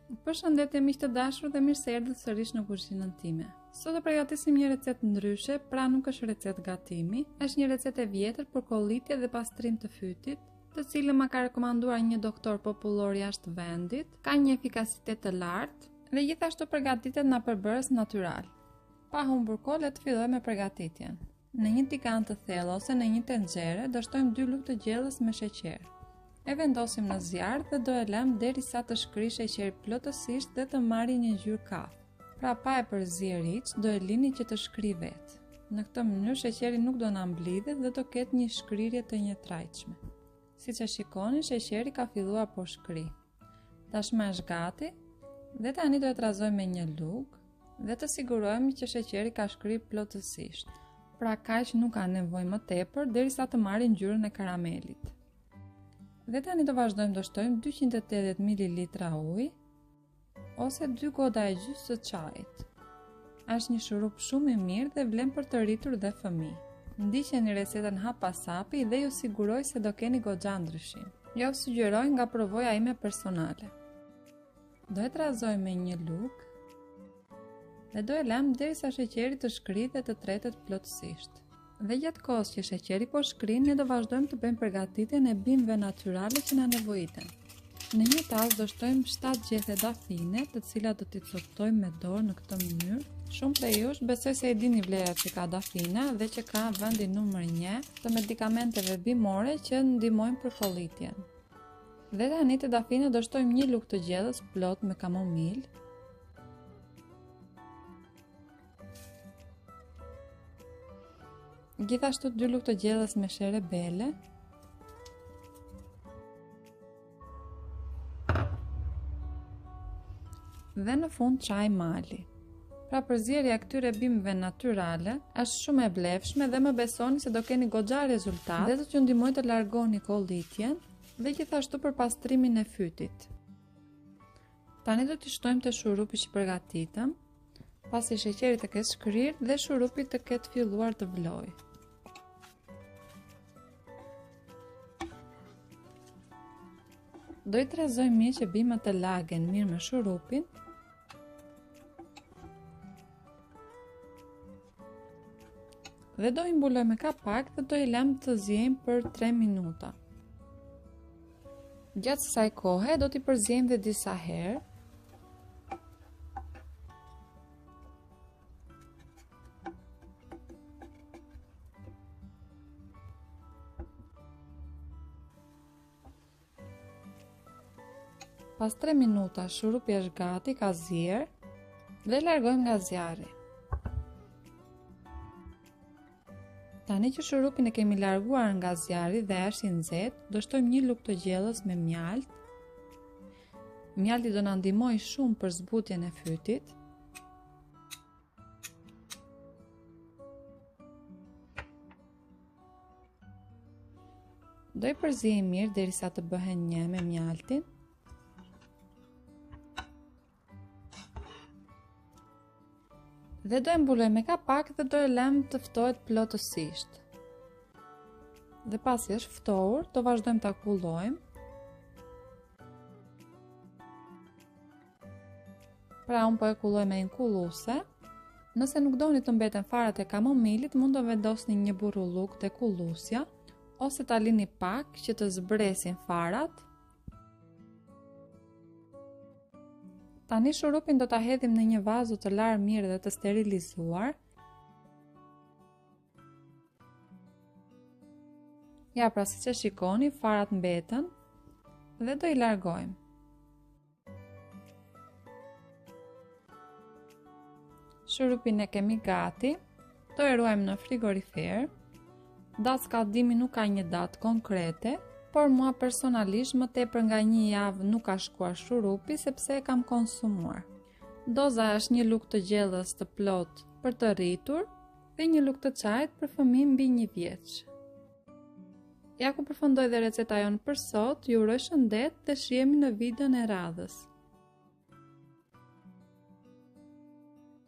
Përshëndetje miq të dashur dhe mirë se erdhët sërish në kuzhinën time. Sot do përgatisim një recetë ndryshe, pra nuk është recetë gatimi, është një recetë e vjetër për kollitje dhe pastrim të fytit, të cilën ma ka rekomanduar një doktor popullor jashtë vendit, ka një efikasitet të lartë dhe gjithashtu përgatitet nga përbërës natyral. Pa humbur kohë, le të fillojmë me përgatitjen. Në një tigan të thellë ose në një tenxhere do shtojmë 2 lugë të gjellës me sheqer. E vendosim në zjarr dhe do e lëm derisa të shkrijë sheqeri plotësisht dhe të marrë një ngjyrë kafë. Pra pa e përzier hiç, do e lini që të shkrijë vetë. Në këtë mënyrë sheqeri nuk do na mblidhet dhe do ketë një shkrirje të njëtrajtshme. Siç e shikoni, sheqeri ka filluar po shkrijë. Tashmë është gati dhe tani do e trazojmë me një lugë dhe të sigurohemi që sheqeri ka shkrirë plotësisht. Pra kaq nuk ka nevojë më tepër derisa të marrë ngjyrën e karamelit. Dhe tani do vazhdojmë të shtojmë 280 ml ujë ose 2 goda e gjysmë të çajit. Është një shurup shumë i mirë dhe vlen për të rritur dhe fëmijë. Ndiqeni recetën hap pas hapi dhe ju siguroj se do keni goxha ndryshim. Jo sugjeroj nga provoja ime personale. Do e trazoj me një lugë dhe do e lëm derisa sheqeri të shkrijë dhe të tretet plotësisht. Dhe gjatë kohës që sheqeri po shkrin, ne do vazhdojmë të bëjmë përgatitjen e bimëve natyrale që na nevojiten. Në një tas do shtojmë 7 gjethe dafine, të cilat do t'i coptojmë me dorë në këtë mënyrë. Shumë prej jush besoj se e dini vlerat që ka dafina dhe që ka vendin numër 1 të medikamenteve bimore që ndihmojnë për kollitjen. Dhe tani te dafina do shtojmë një lugë të gjellës plot me kamomil. Gjithashtu 2 lugë të gjellës me sherebele. Dhe në fund çaj mali. Pra përzierja e këtyre bimëve natyrale është shumë e vlefshme dhe më besoni se do keni goxha rezultat dhe do t'ju ndihmojë të largoni kollitjen dhe gjithashtu për pastrimin e fytit. Tani do t'i shtojmë te shurupi që përgatitëm, pasi sheqeri të ketë shkrirë dhe shurupi të ketë filluar të vlojë. Do i trazojmë mirë që bimët të lagen mirë me shurupin. Dhe do i mbulojmë me kapak dhe do i lëmë të ziejnë për 3 minuta. Gjatë kësaj kohe do t'i përziejmë dhe disa herë. Pas 3 minuta shurupi është gati, ka zier dhe largojmë nga zjarri. Tani që shurupin e kemi larguar nga zjarri dhe është i nxehtë, do shtojmë një lugë të gjellës me mjalt. Mjalti do na ndihmojë shumë për zbutjen e fytit. Do i përziejmë mirë derisa të bëhen një me mjaltin. Dhe do e mbulojmë me kapak dhe do e lëmë të ftohet plotësisht. Dhe pasi është ftohur, do vazhdojmë ta kullojmë. Pra unë po e kulloj me një kulluese. Nëse nuk doni të mbeten farat e kamomilit, mund të vendosni një burrulluk te kulluesja ose ta lini pak që të zbresin farat. Tani shurupin do ta hedhim në një vazu të larë mirë dhe të sterilizuar. Ja, pra siç e shikoni, farat mbeten dhe do i largojmë. Shurupin e kemi gati, do e ruajmë në frigorifer. Datskallëdimi nuk ka një datë konkrete, por mua personalisht më tepër nga një javë nuk ka shkuar shurupi sepse e kam konsumuar. Doza është një lugë të gjellës të plot për të rritur dhe një lugë të çajit për fëmijë mbi 1 vjeç. Ja ku përfundoi dhe receta jonë për sot, ju uroj shëndet dhe shihemi në videon e radhës.